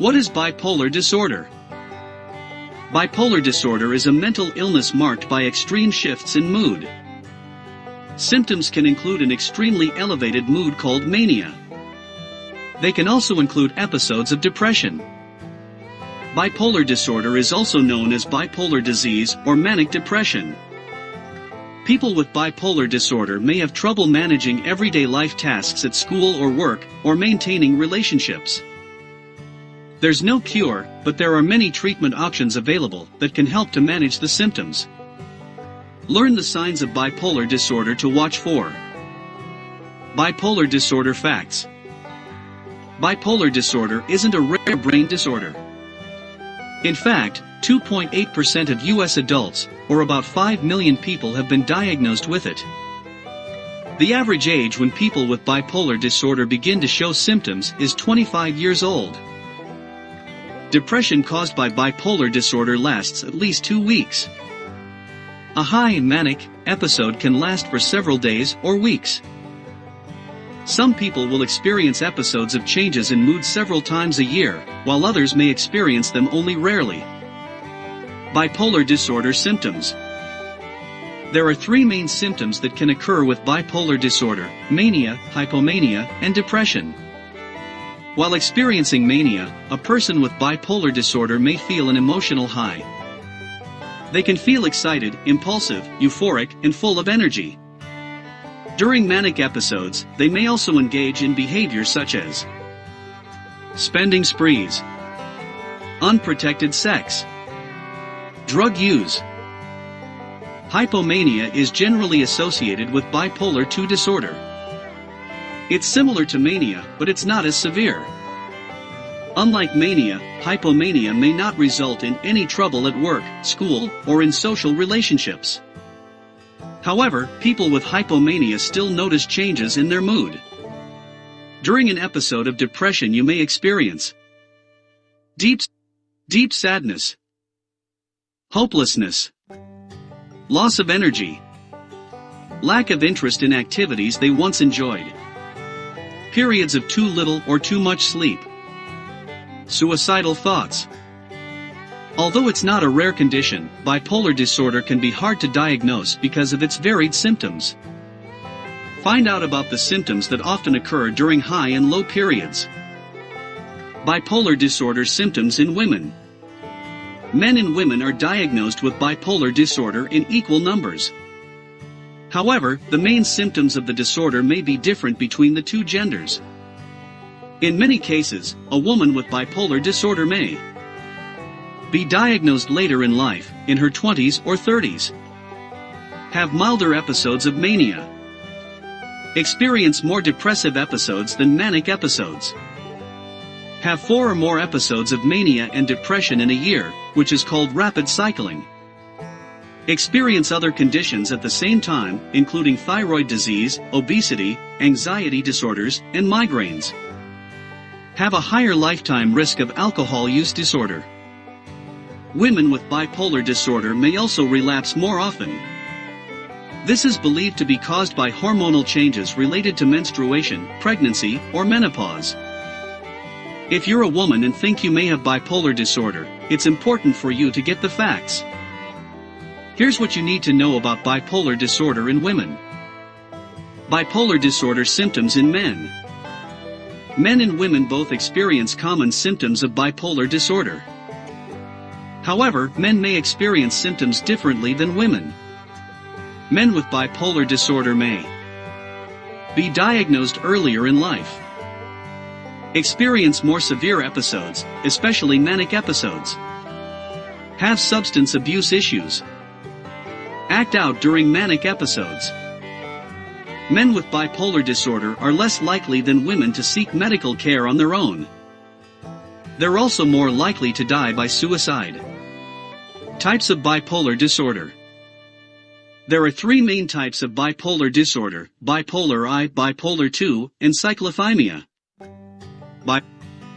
What is bipolar disorder? Bipolar disorder is a mental illness marked by extreme shifts in mood. Symptoms can include an extremely elevated mood called mania. They can also include episodes of depression. Bipolar disorder is also known as bipolar disease or manic depression. People with bipolar disorder may have trouble managing everyday life tasks at school or work, or maintaining relationships. There's no cure, but there are many treatment options available that can help to manage the symptoms. Learn the signs of bipolar disorder to watch for. Bipolar disorder facts. Bipolar disorder isn't a rare brain disorder. In fact, 2.8% of US adults, or about 5 million people, have been diagnosed with it. The average age when people with bipolar disorder begin to show symptoms is 25 years old. Depression caused by bipolar disorder lasts at least 2 weeks. A high manic episode can last for several days or weeks. Some people will experience episodes of changes in mood several times a year, while others may experience them only rarely. Bipolar disorder symptoms. There are 3 main symptoms that can occur with bipolar disorder: mania, hypomania, and depression. While experiencing mania, a person with bipolar disorder may feel an emotional high. They can feel excited, impulsive, euphoric, and full of energy. During manic episodes, they may also engage in behaviors such as spending sprees, unprotected sex, drug use. Hypomania is generally associated with bipolar II disorder. It's similar to mania, but it's not as severe. Unlike mania, hypomania may not result in any trouble at work, school, or in social relationships. However, people with hypomania still notice changes in their mood. During an episode of depression, you may experience deep sadness, hopelessness, loss of energy, lack of interest in activities they once enjoyed, periods of too little or too much sleep, suicidal thoughts. Although it's not a rare condition, bipolar disorder can be hard to diagnose because of its varied symptoms. Find out about the symptoms that often occur during high and low periods. Bipolar disorder symptoms in women. Men and women are diagnosed with bipolar disorder in equal numbers. However, the main symptoms of the disorder may be different between the two genders. In many cases, a woman with bipolar disorder may be diagnosed later in life, in her 20s or 30s. Have milder episodes of mania. Experience more depressive episodes than manic episodes. Have 4 or more episodes of mania and depression in a year, which is called rapid cycling. Experience other conditions at the same time, including thyroid disease, obesity, anxiety disorders, and migraines. Have a higher lifetime risk of alcohol use disorder. Women with bipolar disorder may also relapse more often. This is believed to be caused by hormonal changes related to menstruation, pregnancy, or menopause. If you're a woman and think you may have bipolar disorder, it's important for you to get the facts. Here's what you need to know about bipolar disorder in women. Bipolar disorder symptoms in men. Men and women both experience common symptoms of bipolar disorder. However, men may experience symptoms differently than women. Men with bipolar disorder may be diagnosed earlier in life, experience more severe episodes, especially manic episodes, have substance abuse issues, act out during manic episodes. Men with bipolar disorder are less likely than women to seek medical care on their own. They're also more likely to die by suicide. Types of bipolar disorder. There are 3 main types of bipolar disorder: bipolar I, bipolar II, and cyclothymia.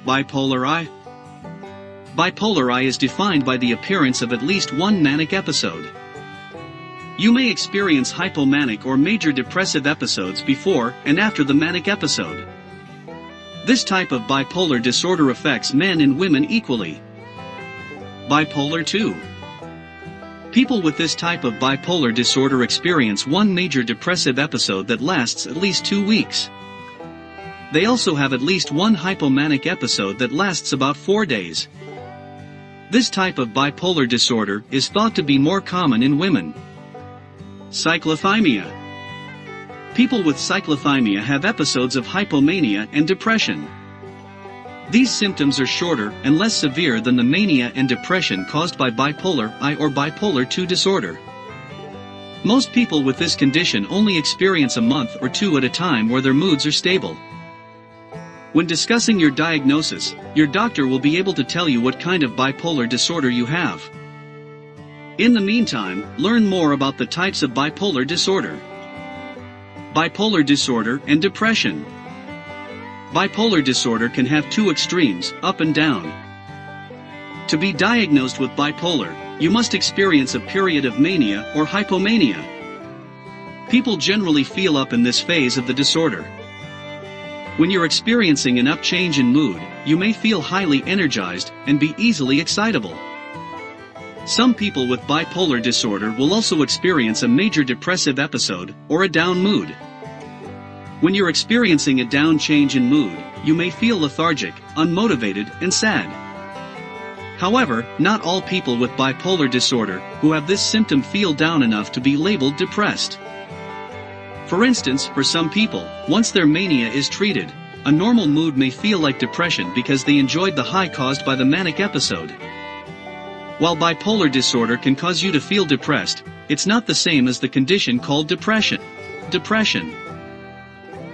Bipolar I. Bipolar I is defined by the appearance of at least one manic episode. You may experience hypomanic or major depressive episodes before and after the manic episode. This type of bipolar disorder affects men and women equally. Bipolar 2. People with this type of bipolar disorder experience one major depressive episode that lasts at least 2 weeks. They also have at least one hypomanic episode that lasts about 4 days. This type of bipolar disorder is thought to be more common in women. Cyclothymia. People with cyclothymia have episodes of hypomania and depression. These symptoms are shorter and less severe than the mania and depression caused by bipolar I or bipolar 2 disorder. Most people with this condition only experience a month or 2 at a time where their moods are stable. When discussing your diagnosis, your doctor will be able to tell you what kind of bipolar disorder you have. In the meantime, learn more about the types of bipolar disorder. Bipolar disorder and depression. Bipolar disorder can have 2 extremes, up and down. To be diagnosed with bipolar, you must experience a period of mania or hypomania. People generally feel up in this phase of the disorder. When you're experiencing an upchange in mood, you may feel highly energized and be easily excitable. Some people with bipolar disorder will also experience a major depressive episode or a down mood. When you're experiencing a down change in mood, you may feel lethargic, unmotivated, and sad. However, not all people with bipolar disorder who have this symptom feel down enough to be labeled depressed. For instance, for some people, once their mania is treated, a normal mood may feel like depression because they enjoyed the high caused by the manic episode. While bipolar disorder can cause you to feel depressed, it's not the same as the condition called depression.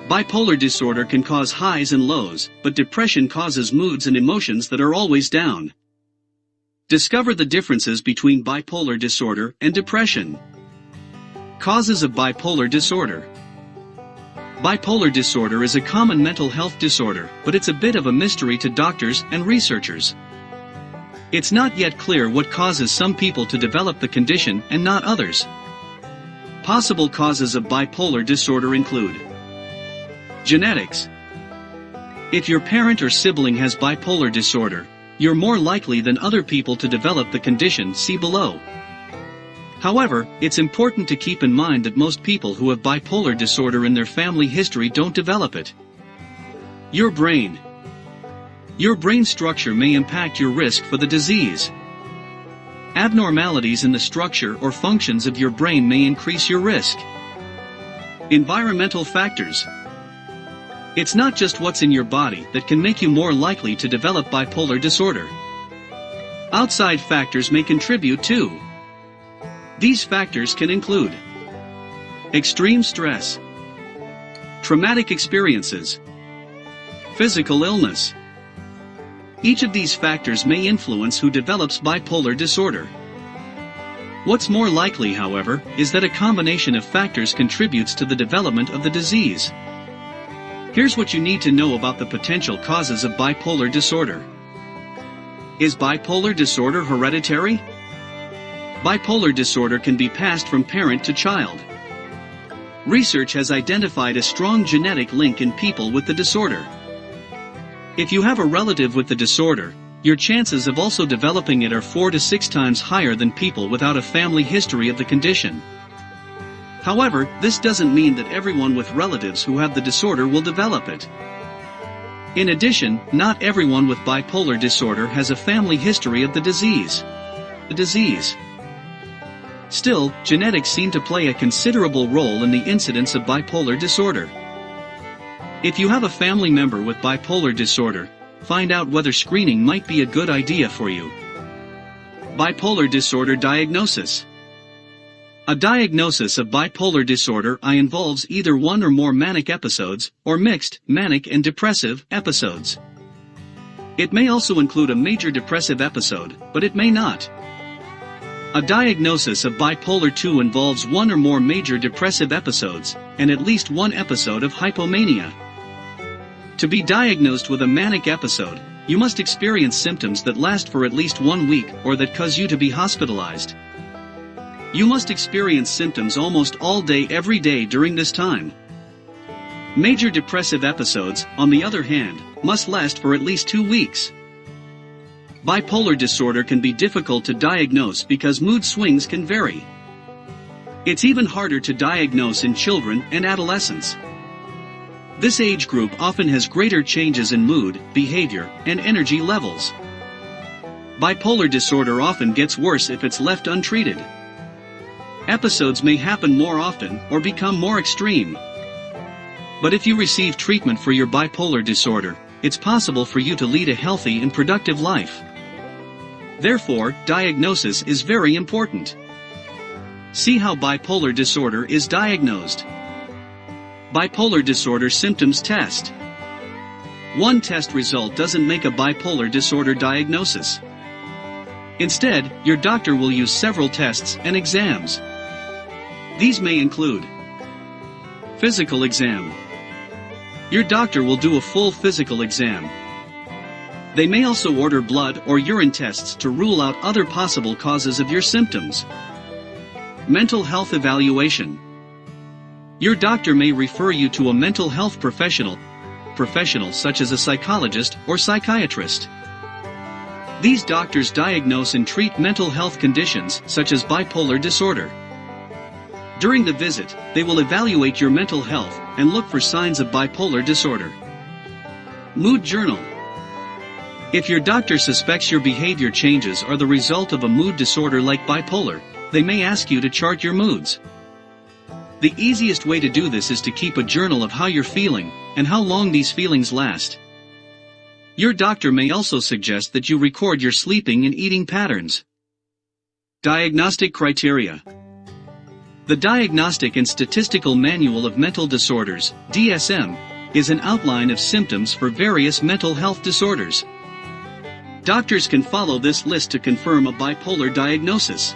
Bipolar disorder can cause highs and lows, but depression causes moods and emotions that are always down. Discover the differences between bipolar disorder and depression. Causes of bipolar disorder. Bipolar disorder is a common mental health disorder, but it's a bit of a mystery to doctors and researchers. It's not yet clear what causes some people to develop the condition and not others. Possible causes of bipolar disorder include genetics. If your parent or sibling has bipolar disorder, you're more likely than other people to develop the condition, see below. However, it's important to keep in mind that most people who have bipolar disorder in their family history don't develop it. Your brain. Your brain structure may impact your risk for the disease. Abnormalities in the structure or functions of your brain may increase your risk. Environmental factors. It's not just what's in your body that can make you more likely to develop bipolar disorder. Outside factors may contribute too. These factors can include extreme stress, traumatic experiences, physical illness. Each of these factors may influence who develops bipolar disorder. What's more likely, however, is that a combination of factors contributes to the development of the disease. Here's what you need to know about the potential causes of bipolar disorder. Is bipolar disorder hereditary? Bipolar disorder can be passed from parent to child. Research has identified a strong genetic link in people with the disorder. If you have a relative with the disorder, your chances of also developing it are 4 to 6 times higher than people without a family history of the condition. However, this doesn't mean that everyone with relatives who have the disorder will develop it. In addition, not everyone with bipolar disorder has a family history of the disease. Still, genetics seem to play a considerable role in the incidence of bipolar disorder. If you have a family member with bipolar disorder, find out whether screening might be a good idea for you. Bipolar disorder diagnosis. A diagnosis of bipolar disorder involves either one or more manic episodes, or mixed, manic and depressive, episodes. It may also include a major depressive episode, but it may not. A diagnosis of bipolar 2 involves one or more major depressive episodes, and at least one episode of hypomania. To be diagnosed with a manic episode, you must experience symptoms that last for at least 1 week or that cause you to be hospitalized. You must experience symptoms almost all day every day during this time. Major depressive episodes, on the other hand, must last for at least 2 weeks. Bipolar disorder can be difficult to diagnose because mood swings can vary. It's even harder to diagnose in children and adolescents. This age group often has greater changes in mood, behavior, and energy levels. Bipolar disorder often gets worse if it's left untreated. Episodes may happen more often or become more extreme. But if you receive treatment for your bipolar disorder, it's possible for you to lead a healthy and productive life. Therefore, diagnosis is very important. See how bipolar disorder is diagnosed. Bipolar disorder symptoms test. One test result doesn't make a bipolar disorder diagnosis. Instead, your doctor will use several tests and exams. These may include physical exam. Your doctor will do a full physical exam. They may also order blood or urine tests to rule out other possible causes of your symptoms. Mental health evaluation. Your doctor may refer you to a mental health professional such as a psychologist or psychiatrist. These doctors diagnose and treat mental health conditions such as bipolar disorder. During the visit, they will evaluate your mental health and look for signs of bipolar disorder. Mood journal. If your doctor suspects your behavior changes are the result of a mood disorder like bipolar, they may ask you to chart your moods. The easiest way to do this is to keep a journal of how you're feeling and how long these feelings last. Your doctor may also suggest that you record your sleeping and eating patterns. Diagnostic criteria. The Diagnostic and Statistical Manual of Mental Disorders, DSM, is an outline of symptoms for various mental health disorders. Doctors can follow this list to confirm a bipolar diagnosis.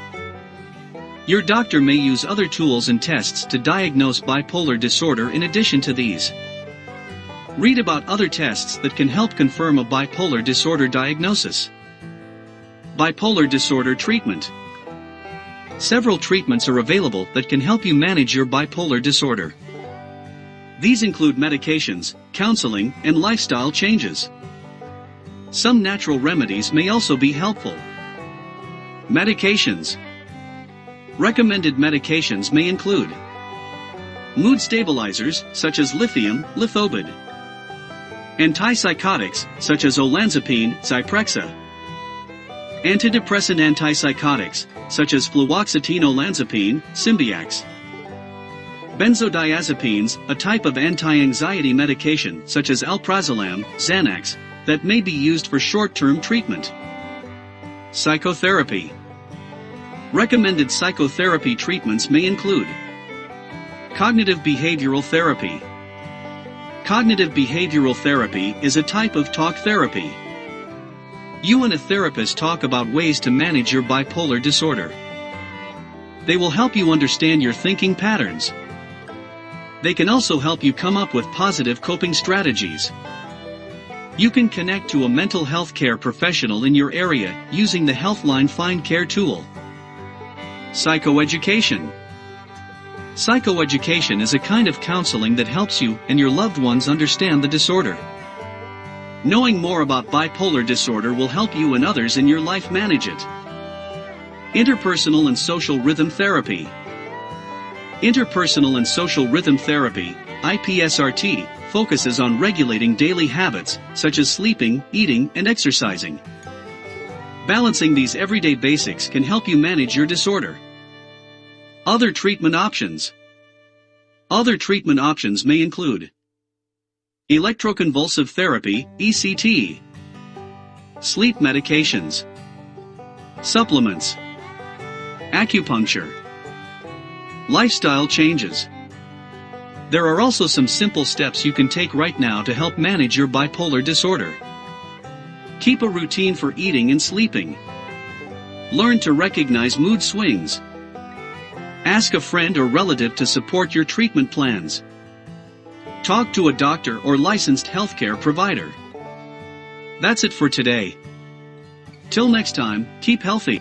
Your doctor may use other tools and tests to diagnose bipolar disorder in addition to these. Read about other tests that can help confirm a bipolar disorder diagnosis. Bipolar disorder treatment. Several treatments are available that can help you manage your bipolar disorder. These include medications, counseling, and lifestyle changes. Some natural remedies may also be helpful. Medications. Recommended medications may include mood stabilizers, such as lithium, lithobid. Antipsychotics, such as olanzapine, Zyprexa. Antidepressant antipsychotics, such as fluoxetine olanzapine, Symbyax. Benzodiazepines, a type of anti-anxiety medication such as alprazolam, Xanax, that may be used for short-term treatment. Psychotherapy. Recommended psychotherapy treatments may include cognitive behavioral therapy. Cognitive behavioral therapy is a type of talk therapy. You and a therapist talk about ways to manage your bipolar disorder. They will help you understand your thinking patterns. They can also help you come up with positive coping strategies. You can connect to a mental health care professional in your area using the Healthline Find Care tool. Psychoeducation. Psychoeducation is a kind of counseling that helps you and your loved ones understand the disorder. Knowing more about bipolar disorder will help you and others in your life manage it. Interpersonal and social rhythm therapy. Interpersonal and social rhythm therapy, IPSRT, focuses on regulating daily habits, such as sleeping, eating, and exercising. Balancing these everyday basics can help you manage your disorder. Other treatment options. Other treatment options may include electroconvulsive therapy, ECT, sleep medications, supplements, acupuncture, lifestyle changes. There are also some simple steps you can take right now to help manage your bipolar disorder. Keep a routine for eating and sleeping. Learn to recognize mood swings. Ask a friend or relative to support your treatment plans. Talk to a doctor or licensed healthcare provider. That's it for today. Till next time, keep healthy.